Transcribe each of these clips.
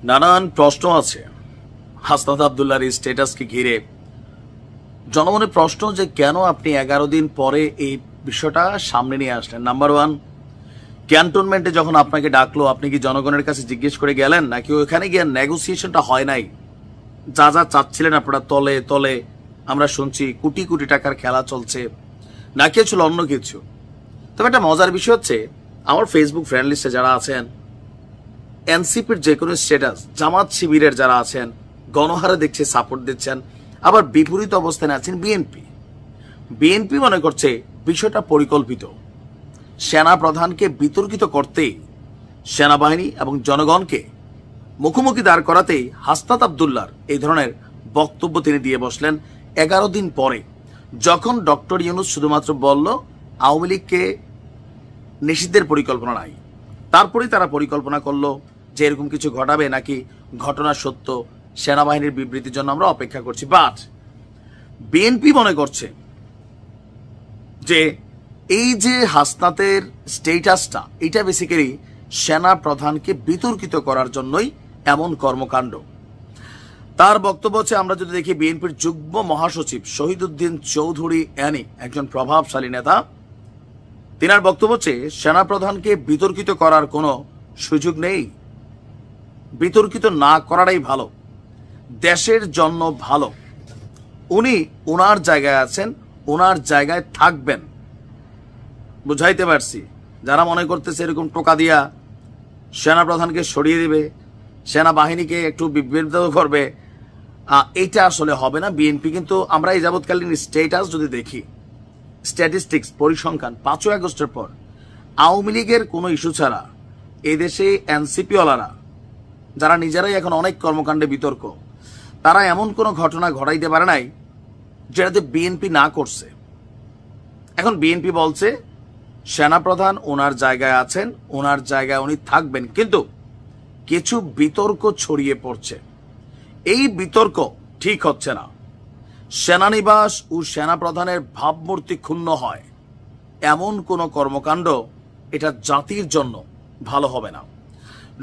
নানান প্রশ্ন আছে হাসনাত আব্দুল্লাহর এই স্ট্যাটাসকে ঘিরে। জনমনের প্রশ্ন যে কেন আপনি 11 দিন পরে এই বিষয়টা সামনে নিয়ে আসলেন। নাম্বার ওয়ান, ক্যান্টনমেন্টে যখন আপনাকে ডাকলো আপনি কি জনগণের কাছে জিজ্ঞেস করে গেলেন, নাকি ওইখানে গিয়ে নেগোসিয়েশনটা হয় নাই? যা যা চাচ্ছিলেন আপনারা তলে তলে আমরা শুনছি কোটি কোটি টাকার খেলা চলছে, নাকি ছিল অন্য কিছু? তবে একটা মজার বিষয় হচ্ছে, আমার ফেসবুক ফ্রেন্ড লিস্টে যারা আছেন, এনসিপির যে কোনো স্ট্যাটাস, জামাত শিবিরের যারা আছেন গণহারে দেখছে সাপোর্ট দিচ্ছেন, আবার বিপরীত অবস্থানে আছেন বিএনপি। বিএনপি মনে করছে বিষয়টা পরিকল্পিত। সেনা প্রধানকে বিতর্কিত করতেই, সেনাবাহিনী এবং জনগণকে মুখোমুখি দাঁড় করাতেই হাসনাত আব্দুল্লাহর এই ধরনের বক্তব্য তিনি দিয়ে বসলেন 11 দিন পরে, যখন ডক্টর ইউনূস শুধুমাত্র বলল আওয়ামী লীগকে নিষিদ্ধের পরিকল্পনা নাই। তারপরেই তারা পরিকল্পনা করলো যে এরকম কিছু ঘটাবে, নাকি ঘটনা সত্য, সেনাবাহিনীর বিবৃতির জন্য আমরা অপেক্ষা করছি। বাট বিএনপি মনে করছে যে এই যে হাসনাতের স্টেটাসটা, এটা বেসিক্যালি সেনা প্রধানকে বিতর্কিত করার জন্যই এমন কর্মকাণ্ড। তার বক্তব্য হচ্ছে, আমরা যদি দেখি বিএনপির যুগ্ম মহাসচিব শহীদউদ্দিন চৌধুরী অ্যানি একজন প্রভাবশালী নেতা, তিনার বক্তব্য হচ্ছে সেনা প্রধানকে বিতর্কিত করার কোনো সুযোগ নেই, বিতর্কিত না করাটাই ভালো, দেশের জন্য ভালো। উনি ওনার জায়গায় আছেন, ওনার জায়গায় থাকবেন। বুঝাইতে পারছি? যারা মনে করতেছে এরকম টোকা দিয়া সেনা প্রধানকে সরিয়ে দিবে, সেনাবাহিনীকে একটু বিভ্রান্ত করবে, এইটা আসলে হবে না। বিএনপি কিন্তু আমরা এই যাবৎকালীন স্টেটাস যদি দেখি, স্ট্যাটিস্টিক্স, পরিসংখ্যান, 5ই আগস্টের পর আওয়ামী লীগের কোনো ইস্যু ছাড়া এই দেশে এনসিপিওয়ালারা যারা নিজেরাই এখন অনেক কর্মকাণ্ডে বিতর্ক, তারা এমন কোনো ঘটনা ঘটাইতে পারে নাই যেটাতে বিএনপি না করছে। এখন বিএনপি বলছে সেনাপ্রধান ওনার জায়গায় আছেন, ওনার জায়গায় উনি থাকবেন, কিন্তু কিছু বিতর্ক ছড়িয়ে পড়ছে। এই বিতর্ক ঠিক হচ্ছে না। সেনানিবাস ও সেনাপ্রধানের ভাবমূর্তি ক্ষুণ্ণ হয় এমন কোন কর্মকাণ্ড এটা জাতির জন্য ভালো হবে না।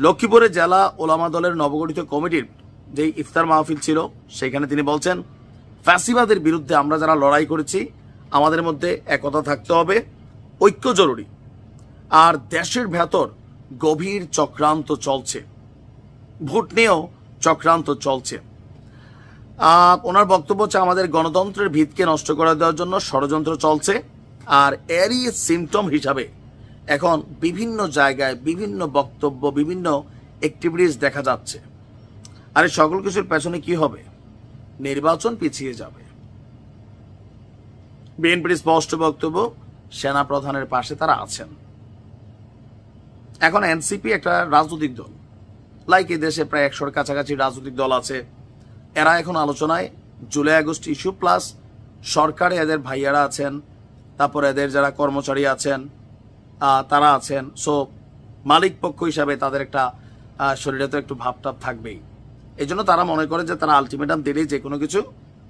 লক্ষ্মীপুরে জেলা ওলামা দলের নবগঠিত কমিটির যে ইফতার মাহফিল ছিল, সেখানে তিনি বলছেন, ফ্যাসিবাদের বিরুদ্ধে আমরা যারা লড়াই করেছি, আমাদের মধ্যে একতা থাকতে হবে, ঐক্য জরুরি। আর দেশের ভেতর গভীর চক্রান্ত চলছে, ভোট নিয়েও চক্রান্ত চলছে। ওনার বক্তব্য হচ্ছে, আমাদের গণতন্ত্রের ভিতকে নষ্ট করে দেওয়ার জন্য ষড়যন্ত্র চলছে। আর এরই সিমটম হিসাবে এখন বিভিন্ন জায়গায় বিভিন্ন বক্তব্য, বিভিন্ন অ্যাক্টিভিটিস দেখা যাচ্ছে। আর এই সকল কিছুর পেছনে কি হবে? নির্বাচন পিছিয়ে যাবে। বিএনপির স্পষ্ট বক্তব্য, সেনা প্রধানের পাশে তারা আছেন। এখন এনসিপি একটা রাজনৈতিক দল, লাইক এই দেশে প্রায় 100-র কাছাকাছি রাজনৈতিক দল আছে। এরা এখন আলোচনায় জুলাই আগস্ট ইস্যু প্লাস সরকারে এদের ভাইয়ারা আছেন, তারপর এদের যারা কর্মচারী আছেন তারা আছেন। সো মালিক পক্ষ হিসাবে তাদের একটা শরীরে তো একটু ভাবটাপ থাকবেই। এই জন্য তারা মনে করে যে তারা আলটিমেটাম দিলেই যে কোনো কিছু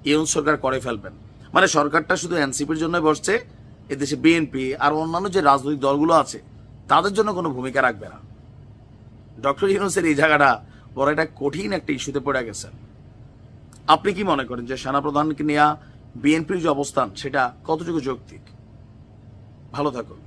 ইউনূস সরকার করে ফেলবেন। মানে সরকারটা শুধু এনসিপির জন্য বসছে, এদেশে বিএনপি আর অন্যান্য যে রাজনৈতিক দলগুলো আছে তাদের জন্য কোনো ভূমিকা রাখবে না। ডক্টর ইউনূসের এই জায়গাটা বড় একটা কঠিন একটা ইস্যুতে পড়ে গেছেন। আপনি কি মনে করেন যে সেনাপ্রধানকে নিয়ে বিএনপির যে অবস্থান সেটা কতটুকু যৌক্তিক? ভালো থাকুন।